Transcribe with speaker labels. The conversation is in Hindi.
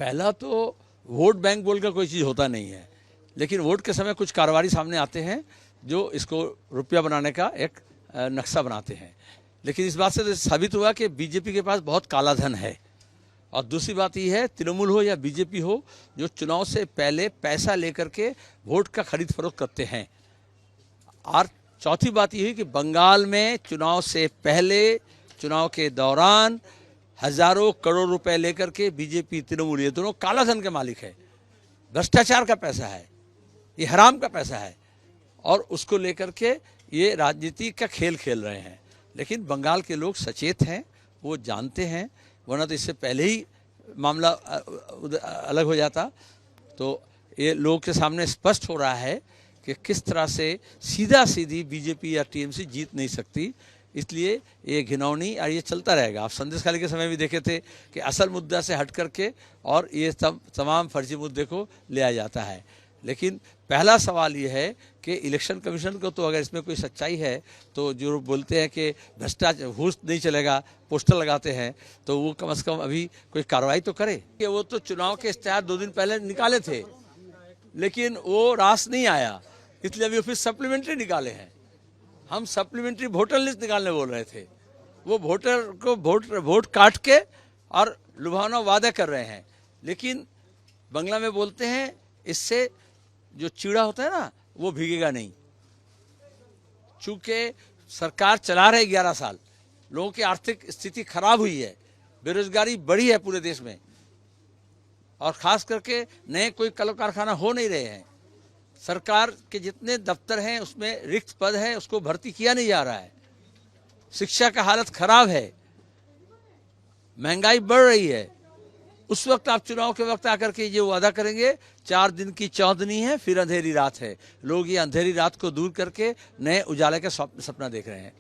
Speaker 1: पहला तो वोट बैंक बोलकर कोई चीज़ होता नहीं है, लेकिन वोट के समय कुछ कारोबारी सामने आते हैं जो इसको रुपया बनाने का एक नक्शा बनाते हैं। लेकिन इस बात से तो साबित हुआ कि बीजेपी के पास बहुत काला धन है। और दूसरी बात यह है, तृणमूल हो या बीजेपी हो, जो चुनाव से पहले पैसा लेकर के वोट का खरीद फरोख्त करते हैं। और चौथी बात यह है कि बंगाल में चुनाव से पहले, चुनाव के दौरान हजारों करोड़ रुपए लेकर के बीजेपी तृणमूल ये दोनों काला धन के मालिक है। भ्रष्टाचार का पैसा है, ये हराम का पैसा है, और उसको लेकर के ये राजनीति का खेल खेल रहे हैं। लेकिन बंगाल के लोग सचेत हैं, वो जानते हैं, वरना तो इससे पहले ही मामला अलग हो जाता। तो ये लोगों के सामने स्पष्ट हो रहा है कि किस तरह से सीधा सीधी बीजेपी या टीएमसी जीत नहीं सकती। इसलिए ये घिनौनी और ये चलता रहेगा। आप संदेशखाली के समय भी देखे थे कि असल मुद्दा से हट करके और ये तमाम फर्जी मुद्दे को ले आया जाता है। लेकिन पहला सवाल ये है कि इलेक्शन कमीशन को तो अगर इसमें कोई सच्चाई है तो जो बोलते हैं कि भ्रष्टाचार घूस नहीं चलेगा, पोस्टर लगाते हैं, तो वो कम से कम अभी कोई कार्रवाई तो करे। कि वो तो चुनाव के इश्तेहार 2 दिन पहले निकाले थे, लेकिन वो रास नहीं आया, इसलिए अभी फिर सप्लीमेंट्री निकाले हैं। हम सप्लीमेंट्री वोटर लिस्ट निकालने बोल रहे थे, वो वोटर को वोट काट के और लुभावना वादा कर रहे हैं। लेकिन बंगला में बोलते हैं, इससे जो चीड़ा होता है ना वो भीगेगा नहीं। चूंकि सरकार चला रहे 11 साल, लोगों की आर्थिक स्थिति खराब हुई है, बेरोजगारी बढ़ी है पूरे देश में, और खास करके नए कोई कल कारखाना हो नहीं रहे हैं। सरकार के जितने दफ्तर हैं उसमें रिक्त पद है, उसको भर्ती किया नहीं जा रहा है। शिक्षा का हालत खराब है, महंगाई बढ़ रही है। उस वक्त आप चुनाव के वक्त आकर के ये वादा करेंगे 4 दिन की चौदनी है, फिर अंधेरी रात है। लोग ये अंधेरी रात को दूर करके नए उजाले का सपना देख रहे हैं।